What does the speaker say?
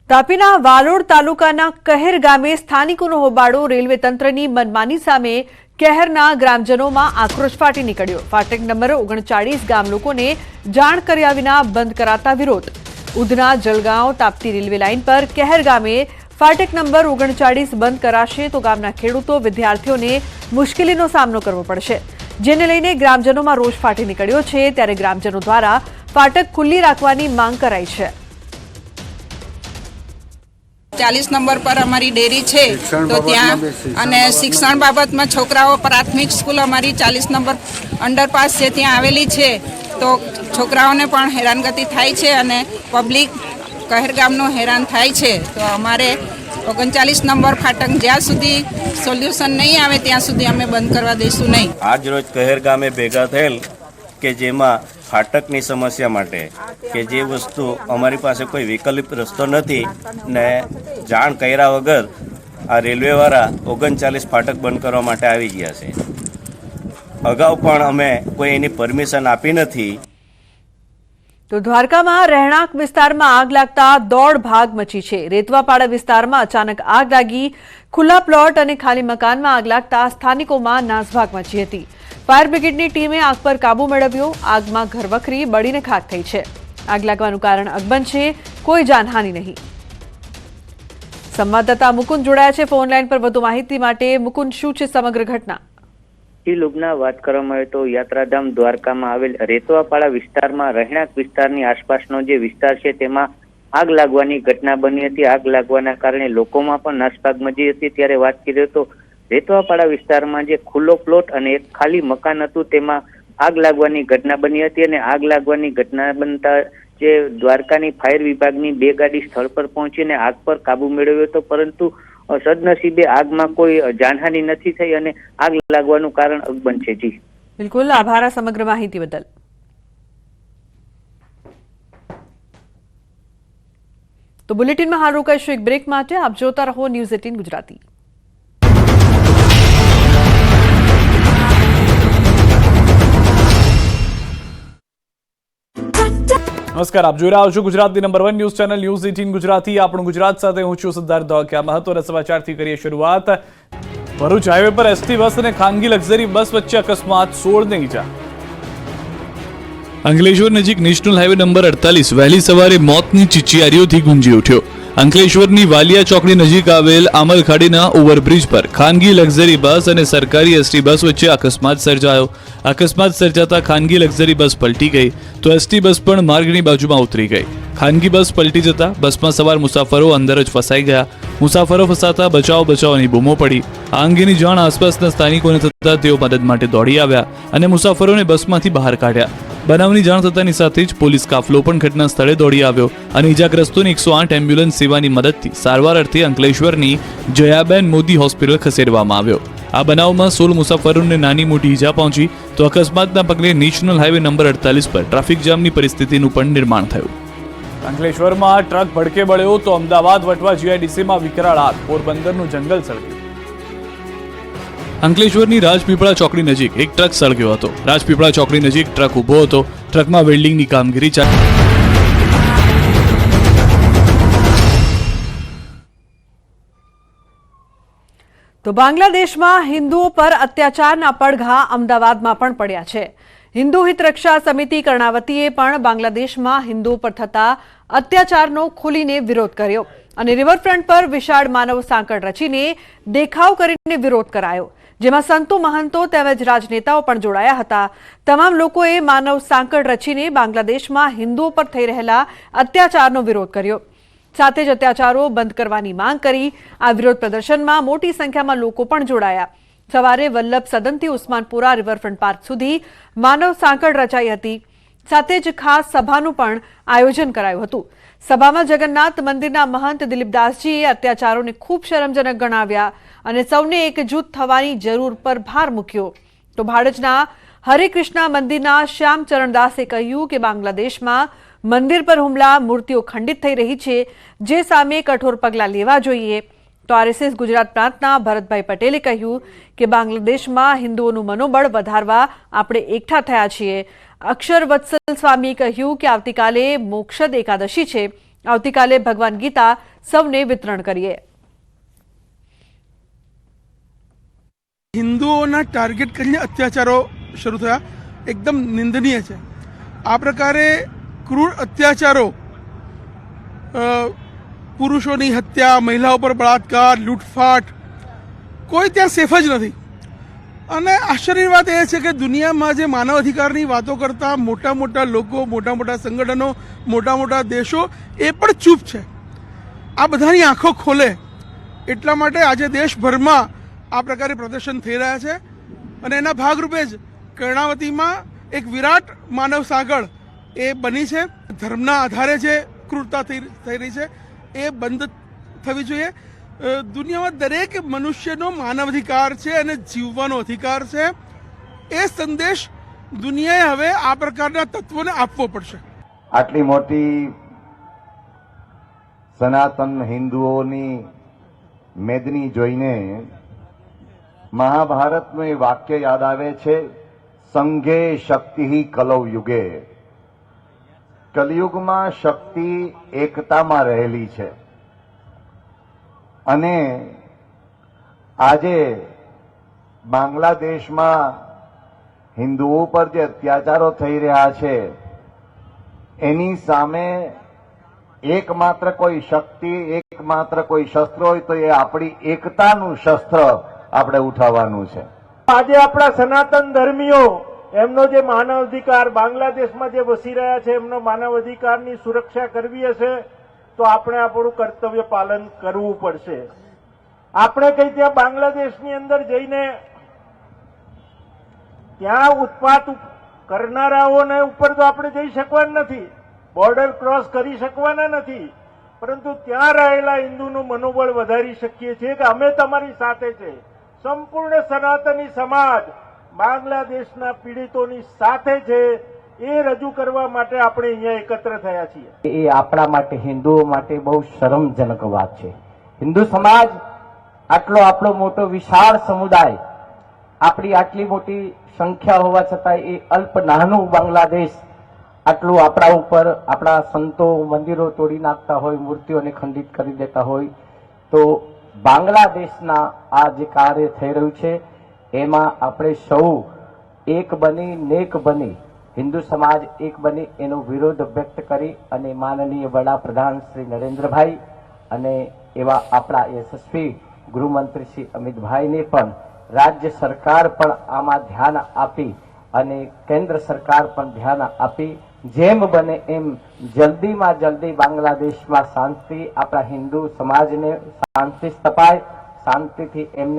તાપીના વાલોડ તાલુકાના કહેર ગામે સ્થાનિકોનો હોબાળો રેલવે તંત્રની મનમાની સામે કહેરના ગ્રામજનોમાં આક્રોશ ફાટી નીકળ્યો। ફાટક નંબર 39 ગામ લોકોને જાણ કર્યા વિના બંધ કરાતા વિરોધ। ઉધના જળગાંવ તાપ્તી રેલવે લાઇન પર કહેર ગામે ફાટક નંબર 39 બંધ કરાશે તો ગામના ખેડૂતો વિદ્યાર્થીઓને મુશ્કેલીનો સામનો કરવો પડશે, જેને લઈને ગ્રામજનોમાં રોષ ફાટી નીકળ્યો છે। ત્યારે ગ્રામજનો દ્વારા ફાટક ખુલ્લી રાખવાની માંગ કરાઈ છે। 40 નંબર પર અમારી ડેરી છે તો ત્યાં અને શિક્ષણ બાબતમાં છોકરાઓ પ્રાથમિક સ્કૂલ અમારી 40 નંબર અંડરપાસ છે ત્યાં આવેલી છે તો છોકરાઓને પણ હેરાનગતિ થાય છે અને પબ્લિક કહેરગામનો હેરાન થાય છે। તો અમારે 39 નંબર ફાટક જ્યાં સુધી સોલ્યુશન નહીં આવે ત્યાં સુધી અમે બંધ કરવા દઈશું નહીં। આજ રોજ કહેરગામે ભેગા થયેલ કે જેમાં ફાટકની સમસ્યા માટે કે જે વસ્તુ અમારી પાસે કોઈ વિકલ્પ રસ્તો નથી ને જાણ કર્યા વગર આ રેલવેવાળા 39 ફાટક બંધ કરવા માટે આવી ગયા છે। અગાઉ પણ અમે કોઈ એની પરમિશન આપી નથી। તો દ્વારકામાં રહેણાંક વિસ્તારમાં આગ લાગતા દોડ ભાગ મચી છે। રેતવાપાડા વિસ્તારમાં અચાનક આગ લાગી, ખુલ્લા પ્લોટ અને ખાલી મકાનમાં આગ લાગતા સ્થાનિકોમાં નાસભાગ મચી હતી। ફાયર બ્રિગેડની ટીમે આગ પર કાબુ મેળવ્યો। આગમાં ઘરવખરી બળીને ખાખ થઈ છે। આગ લાગવાનું કારણ અકબંધ છે, કોઈ જાનહાનિ નહીં। સંવાદદાતા મુકુંદ જોડાયા છે ફોન લાઈન પર વધુ માહિતી માટે। મુકુંદ, શું છે સમગ્ર ઘટના? લોબના વાત કરવામાં આવે તો યાત્રાધામ દ્વારકામાં આવેલ રેતવાપાડા વિસ્તારમાં રહેણાંક વિસ્તારની આસપાસનો જે વિસ્તાર છે તેમાં આગ લાગવાની ઘટના બની હતી। આગ લાગવાના કારણે લોકોમાં પણ નાસભાગ મચી હતી। ત્યારે વાત કરીએ તો રેતવાપાડા વિસ્તારમાં જે ખુલ્લો પ્લોટ અને એક ખાલી મકાન હતું તેમાં આગ લાગવાની ઘટના બની હતી અને આગ લાગવાની ઘટના બનતા જે દ્વારકાની ફાયર વિભાગની 2 ગાડી સ્થળ પર પહોંચીને આગ પર કાબુ મેળવ્યો હતો, પરંતુ સદનસીબે આગમાં કોઈ જાનહાનિ નથી થઈ અને આગ લાગવાનું કારણ અકબંધ છે। જી બિલકુલ, આભાર સમગ્ર માહિતી બદલ। તો બુલેટિનમાં હાલ રોકાઈશું એક બ્રેક માટે। આપ જોતા રહો ન્યૂઝ 18 ગુજરાતી। નમસ્કાર, આપ જોઈ રહ્યા છો ગુજરાતની number 1 news channel news 18 Gujarati. આપણું ગુજરાત સાથે હું છું સિદ્ધાર્થ ધોળકિયા। મહત્વના સમાચારથી કરીએ શરૂઆત। ભરૂચ હાઈવે પર એસટી બસ અને ખાનગી લક્ઝરી બસ વચ્ચે અકસ્માત, 16 ને ઈજા। અંકલેશ્વર નજીક નેશનલ હાઈવે નંબર 48 વહેલી સવારે મોતની ચીચિયારીઓથી ગુંજી ઉઠ્યો। અંકલેશ્વરની વાલિયા ચોકડી નજીક આવેલ આમલખાડીના ઓવરબ્રિજ પર ખાનગી લક્ઝરી બસ અને સરકારી એસટી બસ વચ્ચે અકસ્માત સર્જાયો। અકસ્માત સર્જાતા ખાનગી લક્ઝરી બસ પલટી ગઈ તો એસટી બસ પણ માર્ગની બાજુમાં ઉતરી ગઈ। ખાનગી બસ પલટી જતા બસમાં સવાર મુસાફરો અંદર જ ફસાઈ ગયા। મુસાફરો ફસાતા બચાવની બૂમો પડી। આ અંગેની જાણ આસપાસના સ્થાનિકોને થતા તેઓ મદદ માટે દોડી આવ્યા અને મુસાફરોને બસમાંથી બહાર કાઢ્યા। બનાવની જાણ થતાની સાથે જ પોલીસ કાફલો પણ ઘટના સ્થળે દોડી આવ્યો અને ઇજાગ્રસ્તોને 108 એમ્બ્યુલન્સ સેવાની મદદથી સારવાર અર્થે અંકલેશ્વરની જયાબેન મોદી હોસ્પિટલ ખસેડવામાં આવ્યો। આ બનાવમાં 16 મુસાફરોને નાની મોટી ઈજા પહોંચી તો અકસ્માતના પગલે નેશનલ હાઈવે નંબર 48 પર ટ્રાફિક જામની પરિસ્થિતિનું પણ નિર્માણ થયું। અંકલેશ્વરમાં ટ્રક ભડકે બળ્યો તો અમદાવાદ વટવા જીઆઈડીસીમાં વિકરાળ આગ, પોરબંદરનું જંગલ સળગ્યું। અંકલેશ્વરની રાજપીપળા ચોકડી નજીક એક ટ્રક સળગ્યો હતો। રાજપીપળા ચોકડી નજીક ટ્રક ઊભો હતો। ટ્રકમાં વેલ્ડિંગની કામગીરી ચાલી। તો બાંગ્લાદેશમાં હિન્દુઓ પર અત્યાચારના પડઘા અમદાવાદમાં પણ પડ્યા છે। હિન્દુ હિત રક્ષા સમિતિ કર્ણાવતીએ પણ બાંગ્લાદેશમાં હિન્દુઓ પર થતા અત્યાચારનો ખુલીને વિરોધ કર્યો અને રિવરફ્રન્ટ પર વિશાળ માનવ સાંકળ રચીને દેખાવ કરીને વિરોધ કરાયો, જેમાં સંતો મહંતો તેમજ રાજનેતાઓ પણ જોડાયા હતા। તમામ લોકોએ માનવ સાંકળ રચીને બાંગ્લાદેશમાં હિન્દુઓ પર થઈ રહેલા અત્યાચારનો વિરોધ કર્યો, સાથે જ અત્યાચારો બંધ કરવાની માંગ કરી। આ વિરોધ પ્રદર્શનમાં મોટી સંખ્યામાં લોકો પણ જોડાયા। સવારે વલ્લભ સદનથી ઉસ્માનપુરા રિવરફ્રન્ટ પાર્ક સુધી માનવ સાંકળ રચાઈ હતી, સાથે જ ખાસ સભાનું પણ આયોજન કરાયું હતું। સભામાં જગન્નાથ મંદિરના મહંત દિલીપદાસજીએ અત્યાચારોને ખૂબ શરમજનક ગણાવ્યા અને સૌને એકજૂથ થવાની જરૂર પર ભાર મૂક્યો। તો ભાડજના હરે કૃષ્ણા મંદિરના શ્યામચરણદાસે કહ્યું કે બાંગ્લાદેશમાં મંદિર પર હુમલા, મૂર્તિઓ ખંડિત થઈ રહી છે, જે સામે કઠોર પગલાં લેવા જોઈએ। તો આરએસએસ ગુજરાત પ્રાંતના ભરતભાઈ પટેલે કહ્યું કે બાંગ્લાદેશમાં હિન્દુઓનું મનોબળ વધારવા આપણે એકઠા થયા છીએ। અક્ષર વત્સલ સ્વામીએ કહ્યું કે આવતીકાલે મોક્ષદ એકાદશી છે। આવતીકાલે ભગવાન ગીતા સૌને વિતરણ કરીએ. હિન્દુઓના ટાર્ગેટ કરીને અત્યાચારો શરૂ થયા એકદમ નિંદનીય છે. આ પ્રકારે ક્રૂર અત્યાચારો, પુરુષોની હત્યા, મહિલાઓ પર બળાત્કાર, લૂંટફાટ, કોઈ ત્યાં સેફ જ નથી. અને આશ્ચર્યની વાત એ છે કે દુનિયામાં જે માનવ અધિકારની વાતો કરતા મોટા મોટા લોકો, મોટા મોટા સંગઠનો, મોટા મોટા દેશો એ પણ ચૂપ છે. આ બધાની આંખો ખોલે એટલા માટે આજે દેશભરમાં આ પ્રકારે પ્રદર્શન થઈ રહ્યા છે. અને એના ભાગરૂપે જ કર્ણાવતીમાં એક વિરાટ માનવ સાંકળ એ બની છે. ધર્મના આધારે જે ક્રૂરતા થઈ રહી છે એ બંધ થવી જોઈએ. દુનિયામાં દરેક મનુષ્યનો માનવ અધિકાર છે અને જીવવાનો અધિકાર છે. એ સંદેશ દુનિયાએ હવે આ પ્રકારના તત્વોને આપવો પડશે. આટલી મોટી સનાતન હિન્દુઓની મેદની જોઈને મહાભારતનું એ વાક્ય યાદ આવે છે, સંઘે શક્તિ કલૌ યુગે. કલયુગમાં શક્તિ એકતામાં રહેલી છે. અને આજે બાંગ્લાદેશમાં હિન્દુઓ પર જે અત્યાચારો થઈ રહ્યા છે એની સામે એકમાત્ર કોઈ શક્તિ, એકમાત્ર કોઈ શસ્ત્ર હોય તો એ આપણી એકતાનું શસ્ત્ર આપણે ઉઠાવવાનું છે. આજે આપણા સનાતન ધર્મીઓ એમનો જે માનવ અધિકાર, બાંગ્લાદેશમાં જે વસી રહ્યા છે એમનો માનવ અધિકારની સુરક્ષા કરવી હશે તો આપણે આપણું કર્તવ્ય પાલન કરવું પડશે. આપણે કઈ ત્યાં બાંગ્લાદેશની અંદર જઈને ત્યાં ઉત્પાત કરનારાઓને ઉપર તો આપણે જઈ શકવાના નથી, બોર્ડર ક્રોસ કરી શકવાના નથી, પરંતુ ત્યાં રહેલા હિન્દુનું મનોબળ વધારી શકીએ છીએ કે અમે તમારી સાથે છે. સંપૂર્ણ સનાતની સમાજ બાંગ્લાદેશના પીડિતોની સાથે છે એ રજૂ કરવા માટે આપણે અહીંયા એકત્ર થયા છીએ. એ આપણા માટે, હિન્દુઓ માટે બહુ શરમજનક વાત છે. હિન્દુ સમાજ આટલો આપણો મોટો વિશાળ સમુદાય, આપણી આટલી મોટી સંખ્યા હોવા છતાં એ અલ્પ નાનું બાંગ્લાદેશ આટલું આપણા ઉપર, આપણા સંતો મંદિરો તોડી નાખતા હોય, મૂર્તિઓને ખંડિત કરી દેતા હોય, તો બાંગ્લાદેશના આ જે કાર્ય થઈ રહ્યું છે એમાં આપણે સૌ એક બની, નેક બની, હિન્દુ સમાજ એક બની એનો વિરોધ વ્યક્ત કરી અને માનનીય વડાપ્રધાન શ્રી નરેન્દ્રભાઈ અને એવા આપણા યશસ્વી ગૃહમંત્રી શ્રી અમિતભાઈને પણ રાજ્ય સરકાર પણ આમાં ધ્યાન આપી અને કેન્દ્ર સરકાર પણ ધ્યાન આપી જેમ બને એમ જલ્દીમાં જલ્દી બાંગ્લાદેશમાં શાંતિ, આપણા હિન્દુ સમાજને શાંતિ સ્થપાય, શાંતિથી એમને